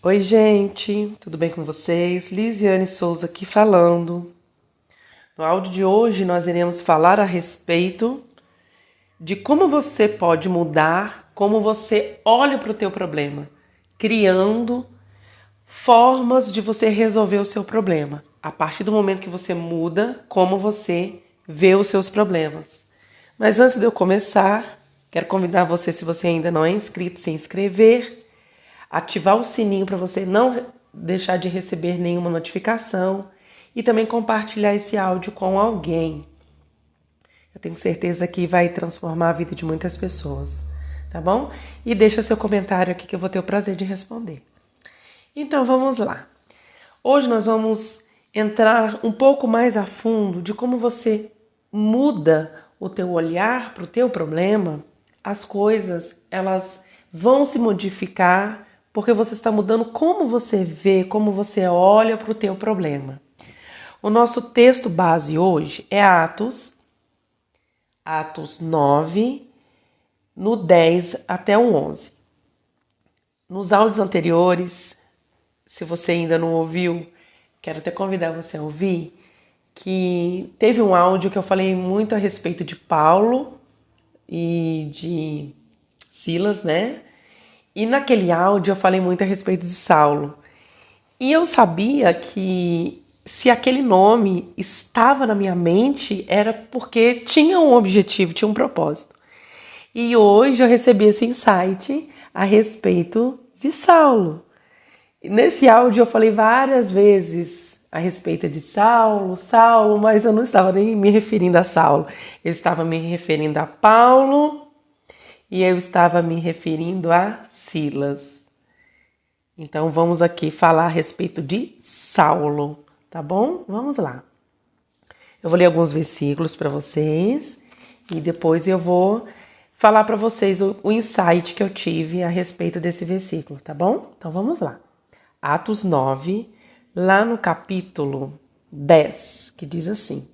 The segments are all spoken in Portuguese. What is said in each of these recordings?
Oi, gente, tudo bem com vocês? Lisiane Souza aqui falando. No áudio de hoje nós iremos falar a respeito de como você pode mudar, como você olha para o teu problema, criando formas de você resolver o seu problema. A partir do momento que você muda, como você vê os seus problemas. Mas antes de eu começar, quero convidar você, se você ainda não é inscrito, se inscrever, ativar o sininho para você não deixar de receber nenhuma notificação e também compartilhar esse áudio com alguém. Eu tenho certeza que vai transformar a vida de muitas pessoas, tá bom? E deixa seu comentário aqui que eu vou ter o prazer de responder. Então vamos lá. Hoje nós vamos entrar um pouco mais a fundo de como você muda o teu olhar para o teu problema. As coisas, elas vão se modificar porque você está mudando como você vê, como você olha para o teu problema. O nosso texto base hoje é Atos 9, no 10 até o 11. Nos áudios anteriores, se você ainda não ouviu, quero até convidar você a ouvir, que teve um áudio que eu falei muito a respeito de Paulo e de Silas, né? E naquele áudio eu falei muito a respeito de Saulo. E eu sabia que se aquele nome estava na minha mente era porque tinha um objetivo, tinha um propósito. E hoje eu recebi esse insight a respeito de Saulo. Nesse áudio eu falei várias vezes a respeito de Saulo, mas eu não estava nem me referindo a Saulo. Eu estava me referindo a Paulo e eu estava me referindo a Silas. Então vamos aqui falar a respeito de Saulo, tá bom? Vamos lá. Eu vou ler alguns versículos para vocês e depois eu vou falar para vocês o insight que eu tive a respeito desse versículo, tá bom? Então vamos lá. Atos 9, lá no capítulo 10, que diz assim: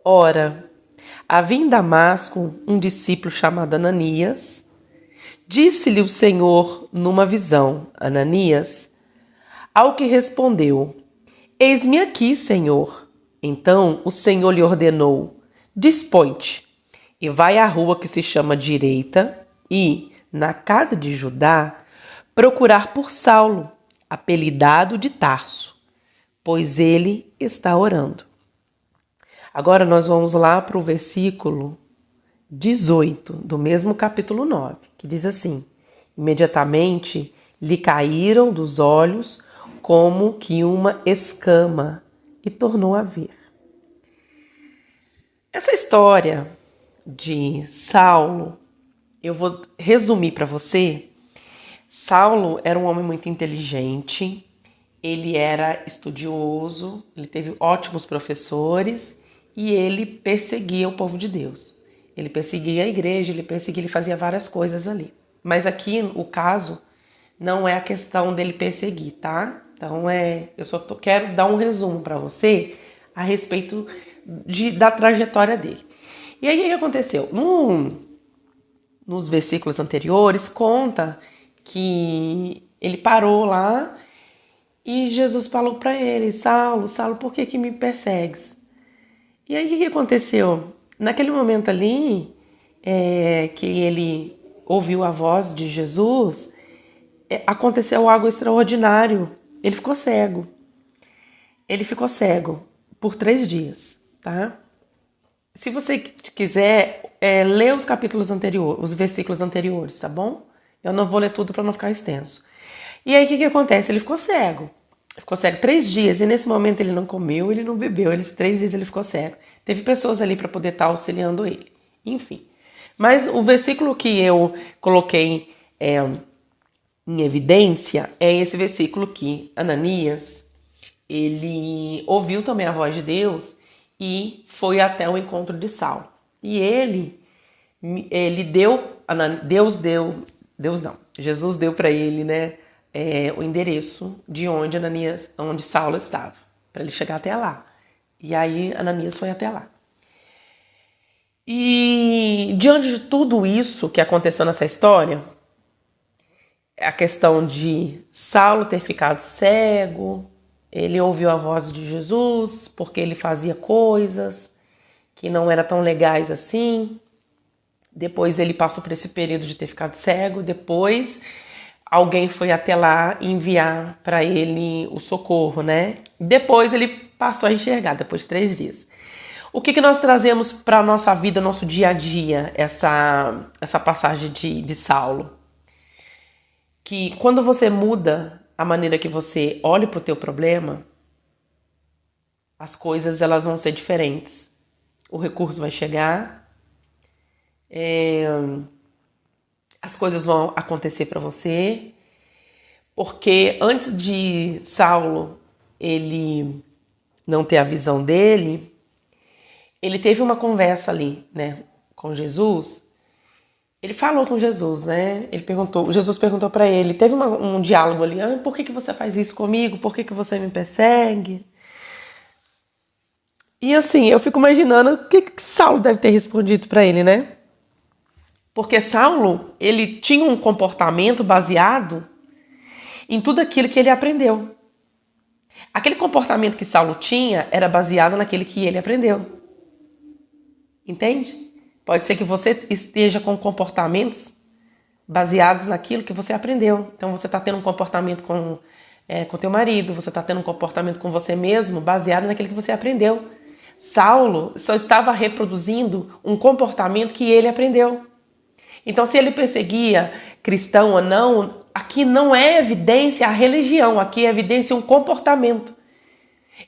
Ora, havia em Damasco um discípulo chamado Ananias. Disse-lhe o Senhor numa visão: Ananias. Ao que respondeu: Eis-me aqui, Senhor. Então o Senhor lhe ordenou: Dispõe-te e vai à rua que se chama Direita e, na casa de Judá, procurar por Saulo, apelidado de Tarso, pois ele está orando. Agora nós vamos lá para o versículo 18 do mesmo capítulo 9, que diz assim: Imediatamente lhe caíram dos olhos como que uma escama e tornou a ver. Essa história de Saulo, eu vou resumir para você. Saulo era um homem muito inteligente, ele era estudioso, ele teve ótimos professores e ele perseguia o povo de Deus. Ele perseguia a igreja, ele fazia várias coisas ali. Mas aqui o caso não é a questão dele perseguir, tá? Então eu só quero dar um resumo para você a respeito da trajetória dele. E aí o que aconteceu? Nos versículos anteriores conta que ele parou lá e Jesus falou para ele: Saulo, Saulo, por que me persegues? E aí o que aconteceu? Naquele momento ali, que ele ouviu a voz de Jesus, aconteceu algo extraordinário. Ele ficou cego. Ele ficou cego por 3 dias, tá? Se você quiser, lê os capítulos anteriores, os versículos anteriores, tá bom? Eu não vou ler tudo para não ficar extenso. E aí o que acontece? Ele ficou cego. Ficou cego 3 dias e nesse momento ele não comeu, ele não bebeu. 3 dias ele ficou cego. Teve pessoas ali para poder estar auxiliando ele. Enfim. Mas o versículo que eu coloquei em evidência é esse versículo que Ananias, ele ouviu também a voz de Deus e foi até o encontro de Saulo. E Jesus deu para ele, né, o endereço de onde Saulo estava, para ele chegar até lá. E aí Ananias foi até lá. E diante de tudo isso que aconteceu nessa história, a questão de Saulo ter ficado cego, ele ouviu a voz de Jesus porque ele fazia coisas que não eram tão legais assim. Depois ele passou por esse período de ter ficado cego. Depois alguém foi até lá enviar para ele o socorro, né? Depois ele passou a enxergar, depois de 3 dias. O que nós trazemos para a nossa vida, nosso dia a dia, essa passagem de Saulo? Que quando você muda a maneira que você olha para o teu problema, as coisas elas vão ser diferentes. O recurso vai chegar, as coisas vão acontecer para você, porque antes de Saulo ele não ter a visão dele, ele teve uma conversa ali, né, com Jesus. Ele falou com Jesus, né? Jesus perguntou para ele, teve um diálogo ali, por que você faz isso comigo? Por que você me persegue? E assim, eu fico imaginando o que Saulo deve ter respondido para ele, né? Porque Saulo, ele tinha um comportamento baseado em tudo aquilo que ele aprendeu. Aquele comportamento que Saulo tinha era baseado naquele que ele aprendeu. Entende? Pode ser que você esteja com comportamentos baseados naquilo que você aprendeu. Então você está tendo um comportamento com teu marido, você está tendo um comportamento com você mesmo baseado naquilo que você aprendeu. Saulo só estava reproduzindo um comportamento que ele aprendeu. Então, se ele perseguia cristão ou não, aqui não é evidência a religião, aqui é evidência um comportamento.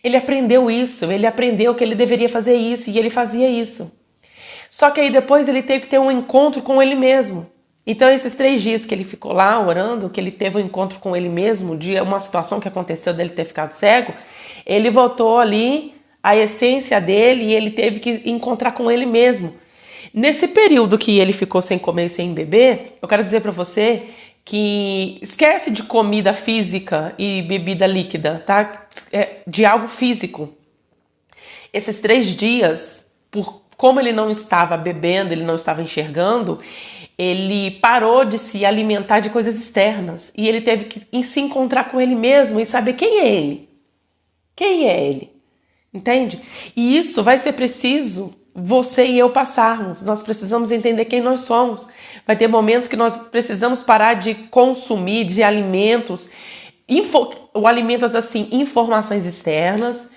Ele aprendeu isso, ele aprendeu que ele deveria fazer isso e ele fazia isso. Só que aí depois ele teve que ter um encontro com ele mesmo. Então, esses 3 dias que ele ficou lá orando, que ele teve um encontro com ele mesmo, de uma situação que aconteceu dele ter ficado cego, ele voltou ali à essência dele e ele teve que encontrar com ele mesmo. Nesse período que ele ficou sem comer e sem beber, eu quero dizer para você que esquece de comida física e bebida líquida, tá? De algo físico. Esses 3 dias, como ele não estava bebendo, ele não estava enxergando, ele parou de se alimentar de coisas externas. E ele teve que se encontrar com ele mesmo e saber quem é ele. Quem é ele? Entende? E isso vai ser preciso você e eu passarmos. Nós precisamos entender quem nós somos. Vai ter momentos que nós precisamos parar de consumir de alimentos, alimentos assim, informações externas,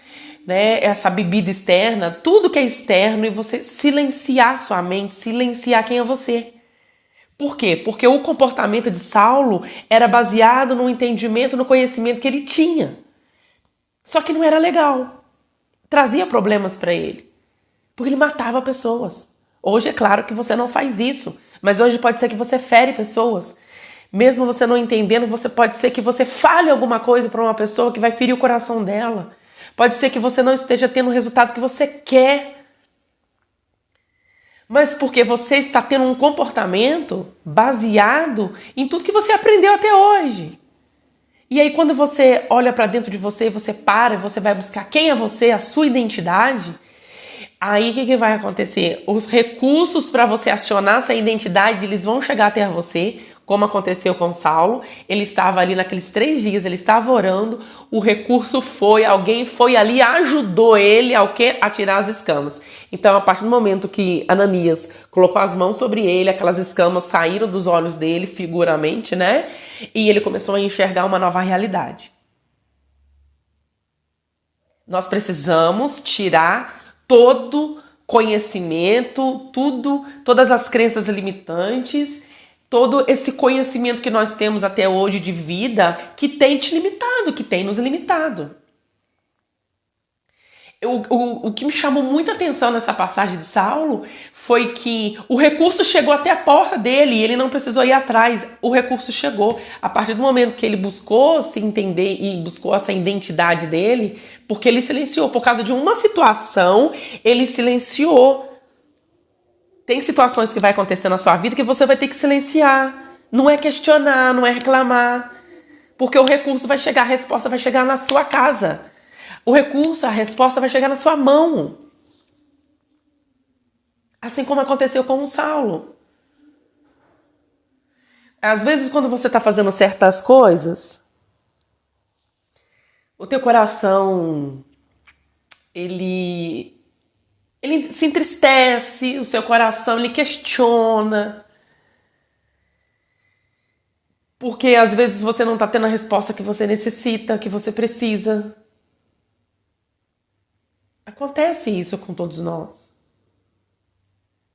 né? Essa bebida externa, tudo que é externo, e você silenciar sua mente, silenciar quem é você. Por quê? Porque o comportamento de Saulo era baseado no entendimento, no conhecimento que ele tinha. Só que não era legal. Trazia problemas para ele. Porque ele matava pessoas. Hoje é claro que você não faz isso, mas hoje pode ser que você fere pessoas. Mesmo você não entendendo, pode ser que você fale alguma coisa para uma pessoa que vai ferir o coração dela. Pode ser que você não esteja tendo o resultado que você quer. Mas porque você está tendo um comportamento baseado em tudo que você aprendeu até hoje. E aí quando você olha para dentro de você, você para e você vai buscar quem é você, a sua identidade. Aí o que vai acontecer? Os recursos para você acionar essa identidade, eles vão chegar até você, como aconteceu com Saulo. Ele estava ali naqueles 3 dias, ele estava orando, o recurso foi, alguém foi ali, ajudou ele a tirar as escamas. Então, a partir do momento que Ananias colocou as mãos sobre ele, aquelas escamas saíram dos olhos dele, figuramente, né? E ele começou a enxergar uma nova realidade. Nós precisamos tirar todo conhecimento, todas as crenças limitantes, todo esse conhecimento que nós temos até hoje de vida que tem te limitado, que tem nos limitado. O que me chamou muita atenção nessa passagem de Saulo foi que o recurso chegou até a porta dele e ele não precisou ir atrás. O recurso chegou. A partir do momento que ele buscou se entender e buscou essa identidade dele, porque ele silenciou. Por causa de uma situação, ele silenciou. Tem situações que vai acontecer na sua vida que você vai ter que silenciar. Não é questionar, não é reclamar. Porque o recurso vai chegar, a resposta vai chegar na sua casa. O recurso, a resposta vai chegar na sua mão. Assim como aconteceu com o Saulo. Às vezes, quando você está fazendo certas coisas, o teu coração, ele, ele se entristece, o seu coração, ele questiona, porque às vezes você não está tendo a resposta que você necessita, que você precisa. Acontece isso com todos nós.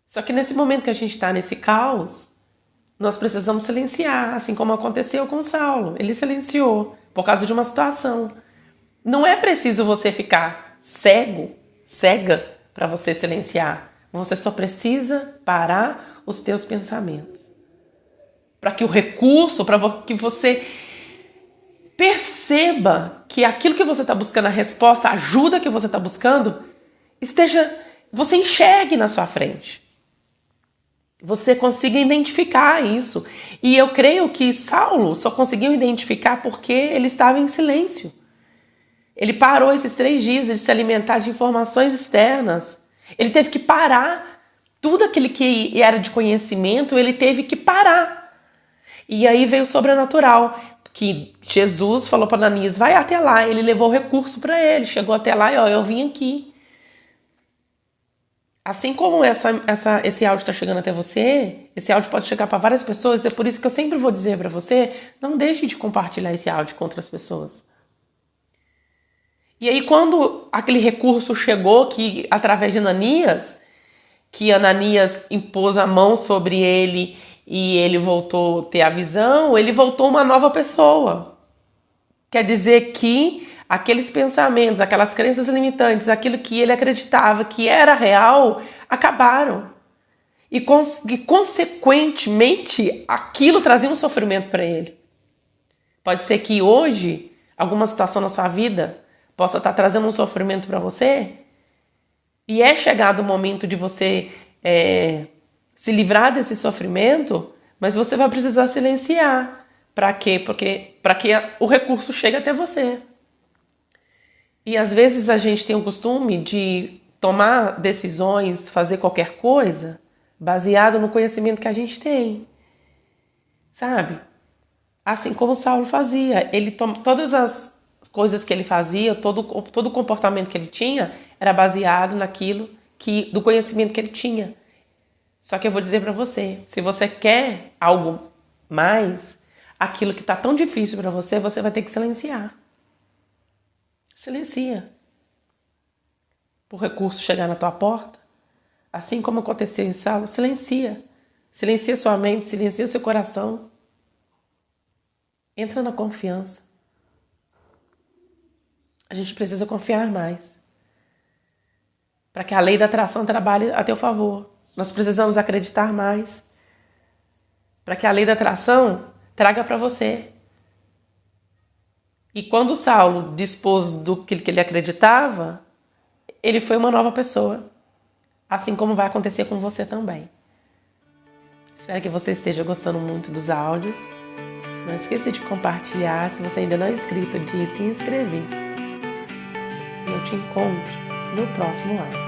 Só que nesse momento que a gente está nesse caos, nós precisamos silenciar, assim como aconteceu com Saulo. Ele silenciou por causa de uma situação. Não é preciso você ficar cego, cega, para você silenciar. Você só precisa parar os teus pensamentos. Para que o recurso, para que você perceba que aquilo que você está buscando, a resposta, a ajuda que você está buscando, você enxergue na sua frente. Você consiga identificar isso. E eu creio que Saulo só conseguiu identificar porque ele estava em silêncio. Ele parou esses 3 dias de se alimentar de informações externas. Ele teve que parar. Tudo aquilo que era de conhecimento, ele teve que parar. E aí veio o sobrenatural, que Jesus falou para Ananias, vai até lá. Ele levou o recurso para ele, chegou até lá e ó, eu vim aqui. Assim como esse áudio está chegando até você, esse áudio pode chegar para várias pessoas, é por isso que eu sempre vou dizer para você, não deixe de compartilhar esse áudio com outras pessoas. E aí quando aquele recurso chegou, que através de Ananias, que Ananias impôs a mão sobre ele e ele voltou a ter a visão, ele voltou uma nova pessoa. Quer dizer que aqueles pensamentos, aquelas crenças limitantes, aquilo que ele acreditava que era real, acabaram. E consequentemente, aquilo trazia um sofrimento para ele. Pode ser que hoje, alguma situação na sua vida possa estar trazendo um sofrimento para você, e é chegado o momento de você se livrar desse sofrimento, mas você vai precisar silenciar. Para quê? Porque para que o recurso chegue até você. E às vezes a gente tem o costume de tomar decisões, fazer qualquer coisa, baseado no conhecimento que a gente tem. Sabe? Assim como Saulo fazia. Todas as coisas que ele fazia, todo o comportamento que ele tinha, era baseado naquilo do conhecimento que ele tinha. Só que eu vou dizer para você, se você quer algo mais, aquilo que está tão difícil para você, você vai ter que silenciar. Silencia. Para o recurso chegar na tua porta, assim como aconteceu em Saulo, silencia. Silencia sua mente, silencia seu coração. Entra na confiança. A gente precisa confiar mais. Para que a lei da atração trabalhe a teu favor. Nós precisamos acreditar mais. Para que a lei da atração traga para você. E quando Saulo dispôs do que ele acreditava, ele foi uma nova pessoa. Assim como vai acontecer com você também. Espero que você esteja gostando muito dos áudios. Não esqueça de compartilhar. Se você ainda não é inscrito, de se inscrever. E eu te encontro no próximo áudio.